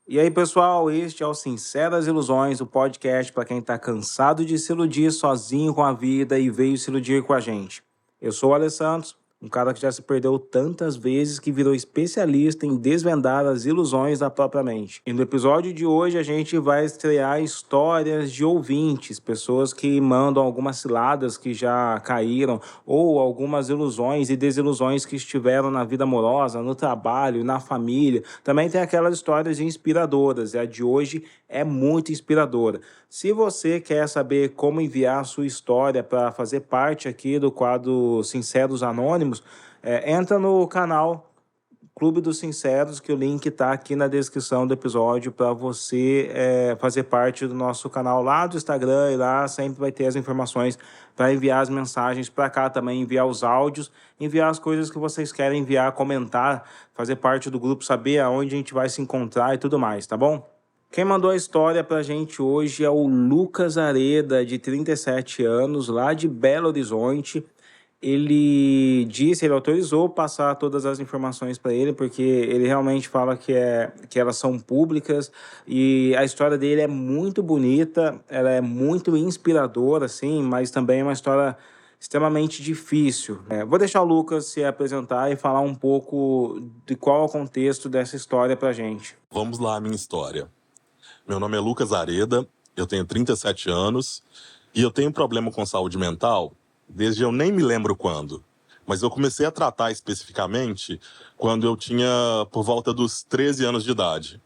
E aí, pessoal, este é o Sinceras Ilusões, o podcast para quem está cansado de se iludir sozinho com a vida e veio se iludir com a gente. Eu sou o Alessandro, um cara que já se perdeu tantas vezes que virou especialista em desvendar as ilusões da própria mente. E no episódio de hoje a gente vai estrear histórias de ouvintes, pessoas que mandam algumas ciladas que já caíram ou algumas ilusões e desilusões que estiveram na vida amorosa, no trabalho, na família. Também tem aquelas histórias inspiradoras, e a de hoje é muito inspiradora. Se você quer saber como enviar a sua história para fazer parte aqui do quadro Sinceros Anônimos, entra no canal Clube dos Sinceros, que o link está aqui na descrição do episódio para você fazer parte do nosso canal lá do Instagram, e lá sempre vai ter as informações para enviar as mensagens para cá também, enviar os áudios, enviar as coisas que vocês querem enviar, comentar, fazer parte do grupo, saber aonde a gente vai se encontrar e tudo mais, tá bom? Quem mandou a história pra gente hoje é o Lucas Areda, de 37 anos, lá de Belo Horizonte. Ele autorizou passar todas as informações para ele, porque ele realmente fala que elas são públicas, e a história dele é muito bonita, ela é muito inspiradora, assim, mas também é uma história extremamente difícil. Vou deixar o Lucas se apresentar e falar um pouco de qual é o contexto dessa história pra gente. Vamos lá, a minha história. Meu nome é Lucas Areda, eu tenho 37 anos e eu tenho um problema com saúde mental desde eu nem me lembro quando. Mas eu comecei a tratar especificamente quando eu tinha por volta dos 13 anos de idade.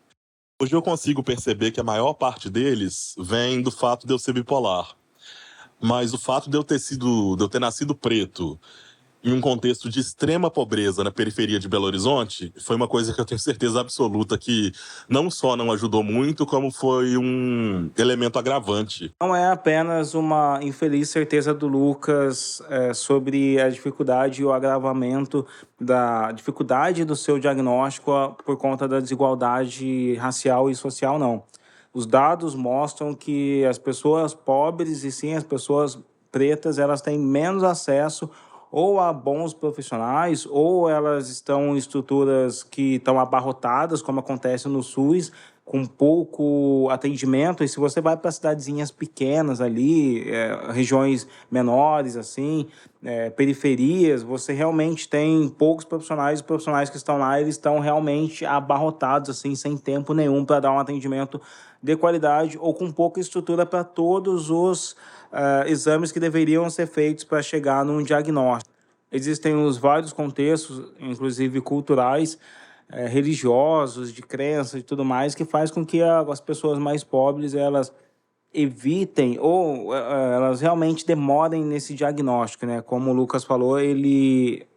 Hoje eu consigo perceber que a maior parte deles vem do fato de eu ser bipolar. Mas o fato de eu ter nascido preto em um contexto de extrema pobreza na periferia de Belo Horizonte, foi uma coisa que eu tenho certeza absoluta que não só não ajudou muito, como foi um elemento agravante. Não é apenas uma infeliz certeza do Lucas sobre a dificuldade e o agravamento da dificuldade do seu diagnóstico por conta da desigualdade racial e social, não. Os dados mostram que as pessoas pobres e sim as pessoas pretas, elas têm menos acesso ou a bons profissionais, ou elas estão em estruturas que estão abarrotadas, como acontece no SUS, com pouco atendimento. E se você vai para cidadezinhas pequenas ali, regiões menores, assim, periferias, você realmente tem poucos profissionais. Os profissionais que estão lá, eles estão realmente abarrotados, assim, sem tempo nenhum para dar um atendimento de qualidade, ou com pouca estrutura para todos os exames que deveriam ser feitos para chegar num diagnóstico. Existem os vários contextos, inclusive culturais, religiosos, de crença e tudo mais, que faz com que as pessoas mais pobres, elas evitem ou elas realmente demorem nesse diagnóstico, né? Como o Lucas falou, ele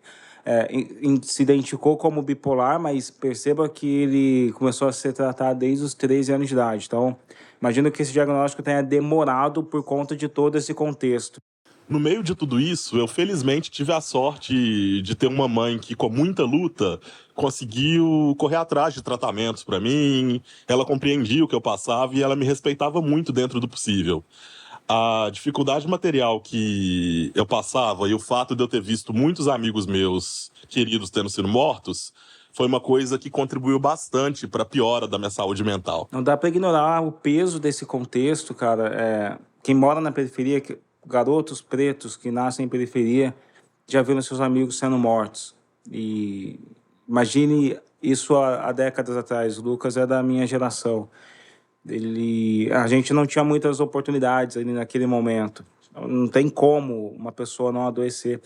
se identificou como bipolar, mas perceba que ele começou a ser tratado desde os 13 anos de idade. Então, imagino que esse diagnóstico tenha demorado por conta de todo esse contexto. No meio de tudo isso, eu felizmente tive a sorte de ter uma mãe que, com muita luta, conseguiu correr atrás de tratamentos para mim. Ela compreendia o que eu passava e ela me respeitava muito dentro do possível. A dificuldade material que eu passava e o fato de eu ter visto muitos amigos meus queridos tendo sido mortos foi uma coisa que contribuiu bastante para a piora da minha saúde mental. Não dá para ignorar o peso desse contexto, cara. Quem mora na periferia, garotos pretos que nascem em periferia, já viram seus amigos sendo mortos. E imagine isso há décadas atrás. O Lucas é da minha geração. A gente não tinha muitas oportunidades ali naquele momento. Não tem como uma pessoa não adoecer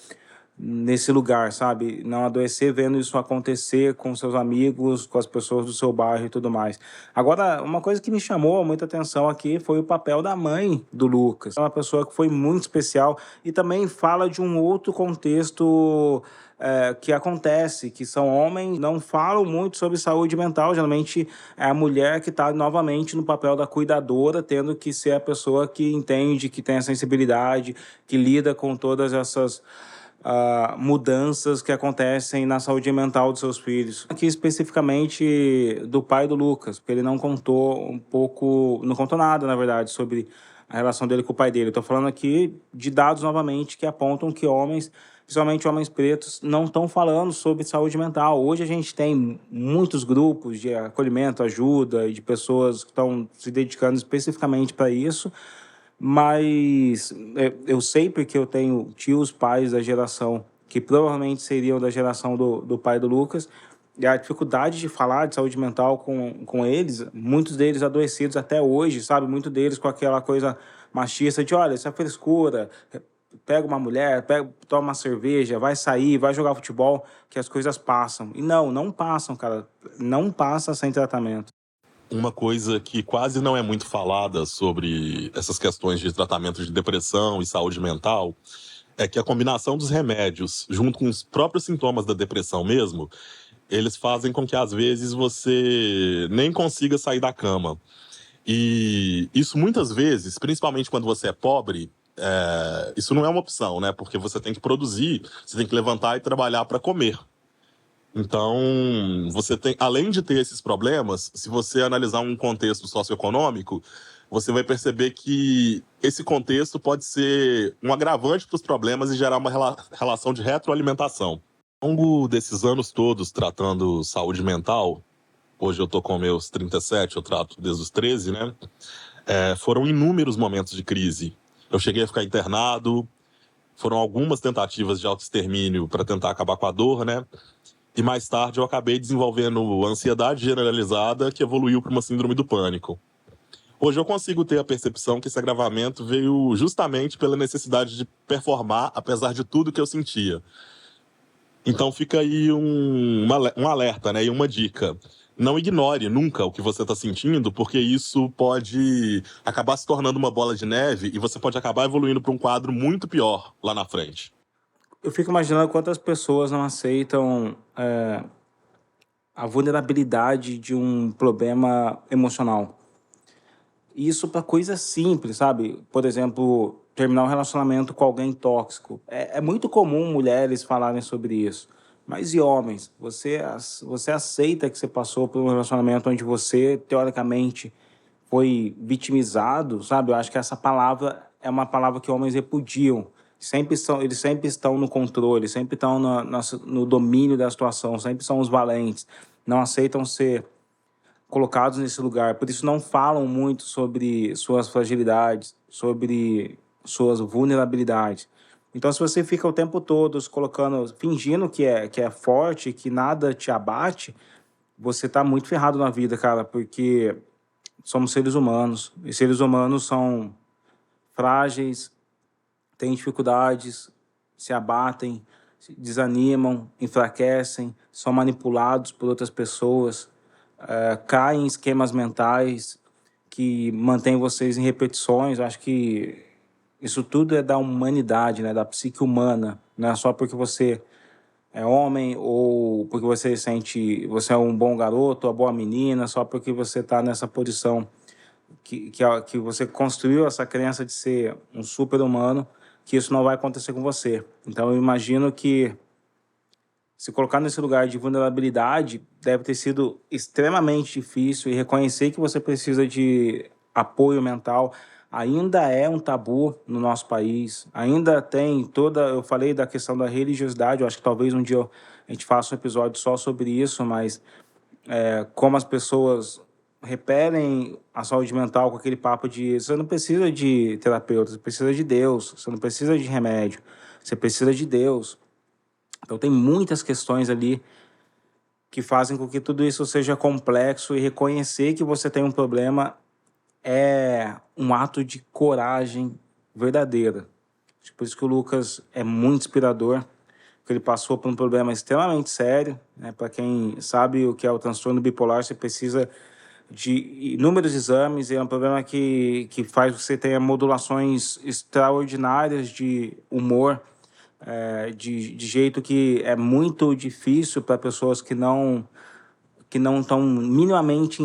nesse lugar, sabe? Não adoecer vendo isso acontecer com seus amigos, com as pessoas do seu bairro e tudo mais. Agora, uma coisa que me chamou muita atenção aqui foi o papel da mãe do Lucas. É uma pessoa que foi muito especial e também fala de um outro contexto que acontece, que são homens, não falam muito sobre saúde mental. Geralmente é a mulher que está novamente no papel da cuidadora, tendo que ser a pessoa que entende, que tem a sensibilidade, que lida com todas essas mudanças que acontecem na saúde mental dos seus filhos. Aqui especificamente do pai do Lucas, porque ele não contou nada, na verdade, sobre a relação dele com o pai dele. Eu tô falando aqui de dados novamente que apontam que homens principalmente homens pretos, não estão falando sobre saúde mental. Hoje a gente tem muitos grupos de acolhimento, ajuda, e de pessoas que estão se dedicando especificamente para isso, mas eu sei porque eu tenho tios, pais da geração que provavelmente seriam da geração do pai do Lucas, e a dificuldade de falar de saúde mental com eles, muitos deles adoecidos até hoje, sabe? Muitos deles com aquela coisa machista de, olha, isso é frescura, pega uma mulher, toma uma cerveja, vai sair, vai jogar futebol, que as coisas passam. E não passam, cara. Não passa sem tratamento. Uma coisa que quase não é muito falada sobre essas questões de tratamento de depressão e saúde mental é que a combinação dos remédios, junto com os próprios sintomas da depressão mesmo, eles fazem com que às vezes você nem consiga sair da cama. E isso muitas vezes, principalmente quando você é pobre, isso não é uma opção, né? Porque você tem que produzir, você tem que levantar e trabalhar para comer. Então, você tem, além de ter esses problemas, se você analisar um contexto socioeconômico, você vai perceber que esse contexto pode ser um agravante para os problemas e gerar uma relação de retroalimentação. Ao longo desses anos todos tratando saúde mental, hoje eu tô com meus 37, eu trato desde os 13, né? Foram inúmeros momentos de crise. Eu cheguei a ficar internado, foram algumas tentativas de autoextermínio para tentar acabar com a dor, né? E mais tarde eu acabei desenvolvendo ansiedade generalizada que evoluiu para uma síndrome do pânico. Hoje eu consigo ter a percepção que esse agravamento veio justamente pela necessidade de performar, apesar de tudo que eu sentia. Então fica aí um alerta, né? E uma dica. Não ignore nunca o que você está sentindo, porque isso pode acabar se tornando uma bola de neve e você pode acabar evoluindo para um quadro muito pior lá na frente. Eu fico imaginando quantas pessoas não aceitam a vulnerabilidade de um problema emocional. Isso para coisas simples, sabe? Por exemplo, terminar um relacionamento com alguém tóxico. É muito comum mulheres falarem sobre isso. Mas e homens? Você aceita que você passou por um relacionamento onde você, teoricamente, foi vitimizado, sabe? Eu acho que essa palavra é uma palavra que homens repudiam. Eles sempre estão no controle, sempre estão no domínio da situação, sempre são os valentes. Não aceitam ser colocados nesse lugar. Por isso não falam muito sobre suas fragilidades, sobre suas vulnerabilidades. Então, se você fica o tempo todo se colocando, fingindo que é forte, que nada te abate, você tá muito ferrado na vida, cara, porque somos seres humanos. E seres humanos são frágeis, têm dificuldades, se abatem, se desanimam, enfraquecem, são manipulados por outras pessoas, caem em esquemas mentais que mantêm vocês em repetições. Eu acho que isso tudo é da humanidade, né? Da psique humana. Não é só porque você é homem ou porque você é um bom garoto, uma boa menina, só porque você está nessa posição que você construiu essa crença de ser um super-humano, que isso não vai acontecer com você. Então eu imagino que se colocar nesse lugar de vulnerabilidade deve ter sido extremamente difícil, e reconhecer que você precisa de apoio mental ainda é um tabu no nosso país. Ainda tem eu falei da questão da religiosidade, eu acho que talvez um dia a gente faça um episódio só sobre isso, mas como as pessoas repelem a saúde mental com aquele papo de você não precisa de terapeuta, você precisa de Deus, você não precisa de remédio, você precisa de Deus. Então tem muitas questões ali que fazem com que tudo isso seja complexo, e reconhecer que você tem um problema é um ato de coragem verdadeira. Por isso que o Lucas é muito inspirador, porque ele passou por um problema extremamente sério, né? Para quem sabe o que é o transtorno bipolar, você precisa de inúmeros exames, e é um problema que faz você ter modulações extraordinárias de humor, de jeito que é muito difícil para pessoas que não estão minimamente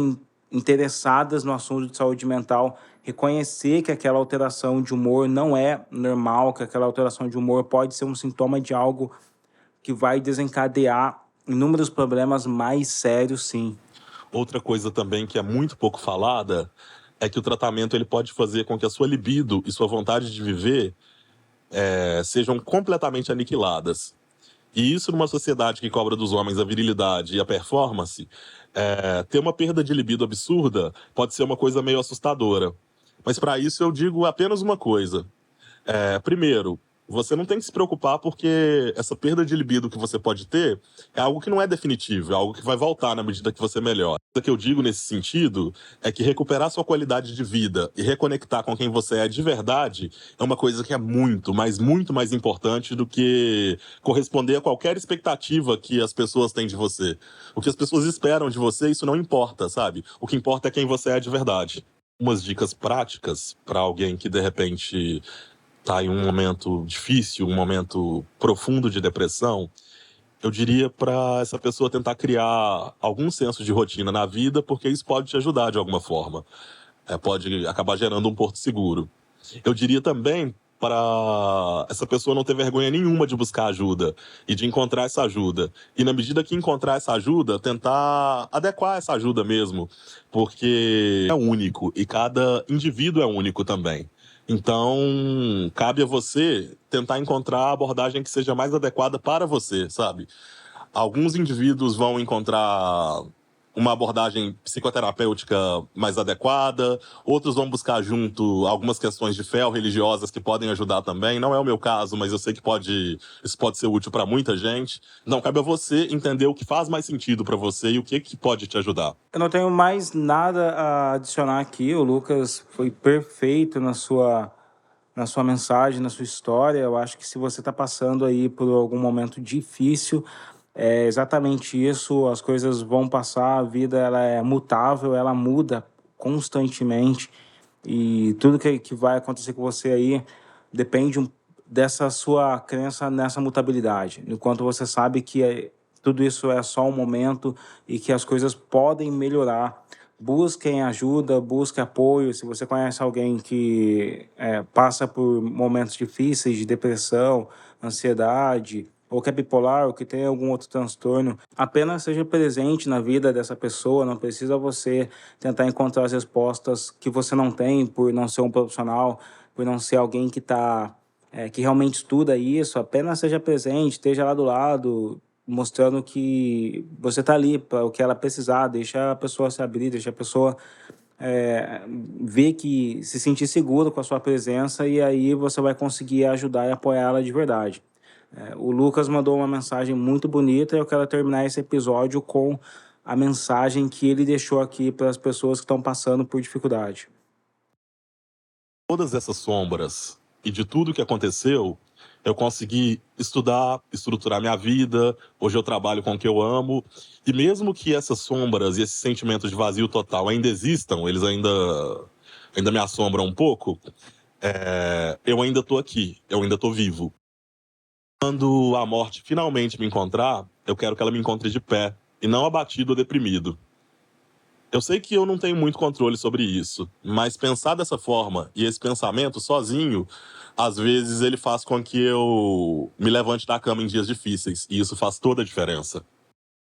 interessadas no assunto de saúde mental reconhecer que aquela alteração de humor não é normal, que aquela alteração de humor pode ser um sintoma de algo que vai desencadear inúmeros problemas mais sérios, sim. Outra coisa também que é muito pouco falada é que o tratamento ele pode fazer com que a sua libido e sua vontade de viver sejam completamente aniquiladas. E isso numa sociedade que cobra dos homens a virilidade e a performance, ter uma perda de libido absurda pode ser uma coisa meio assustadora. Mas para isso eu digo apenas uma coisa. Primeiro, você não tem que se preocupar porque essa perda de libido que você pode ter é algo que não é definitivo, é algo que vai voltar na medida que você melhora. O que eu digo nesse sentido é que recuperar sua qualidade de vida e reconectar com quem você é de verdade é uma coisa que é muito, mas muito mais importante do que corresponder a qualquer expectativa que as pessoas têm de você. O que as pessoas esperam de você, isso não importa, sabe? O que importa é quem você é de verdade. Umas dicas práticas para alguém que de repente está em um momento difícil, um momento profundo de depressão, eu diria para essa pessoa tentar criar algum senso de rotina na vida, porque isso pode te ajudar de alguma forma. Pode acabar gerando um porto seguro. Eu diria também para essa pessoa não ter vergonha nenhuma de buscar ajuda e de encontrar essa ajuda. E na medida que encontrar essa ajuda, tentar adequar essa ajuda mesmo, porque é único e cada indivíduo é único também. Então, cabe a você tentar encontrar a abordagem que seja mais adequada para você, sabe? Alguns indivíduos vão encontrar uma abordagem psicoterapêutica mais adequada, outros vão buscar junto algumas questões de fé ou religiosas que podem ajudar também. Não é o meu caso, mas eu sei que isso pode ser útil para muita gente. Não, cabe a você entender o que faz mais sentido para você e o que pode te ajudar. Eu não tenho mais nada a adicionar aqui. O Lucas foi perfeito na sua mensagem, na sua história. Eu acho que se você está passando aí por algum momento difícil, é exatamente isso. As coisas vão passar, a vida ela é mutável, ela muda constantemente e tudo que vai acontecer com você aí depende dessa sua crença nessa mutabilidade. Enquanto você sabe que tudo isso é só um momento e que as coisas podem melhorar. Busquem ajuda, busque apoio. Se você conhece alguém que passa por momentos difíceis de depressão, ansiedade, ou que é bipolar, ou que tem algum outro transtorno, apenas seja presente na vida dessa pessoa. Não precisa você tentar encontrar as respostas que você não tem por não ser um profissional, por não ser alguém que realmente estuda isso. Apenas seja presente, esteja lá do lado, mostrando que você está ali para o que ela precisar. Deixa a pessoa se abrir, deixa a pessoa ver que se sentir seguro com a sua presença, e aí você vai conseguir ajudar e apoiar ela de verdade. O Lucas mandou uma mensagem muito bonita e eu quero terminar esse episódio com a mensagem que ele deixou aqui para as pessoas que estão passando por dificuldade. Todas essas sombras e de tudo que aconteceu, eu consegui estudar, estruturar minha vida. Hoje eu trabalho com o que eu amo. E mesmo que essas sombras e esses sentimentos de vazio total ainda existam, eles ainda me assombram um pouco, eu ainda tô aqui, eu ainda tô vivo. Quando a morte finalmente me encontrar, eu quero que ela me encontre de pé e não abatido ou deprimido. Eu sei que eu não tenho muito controle sobre isso, mas pensar dessa forma e esse pensamento sozinho, às vezes ele faz com que eu me levante da cama em dias difíceis, e isso faz toda a diferença.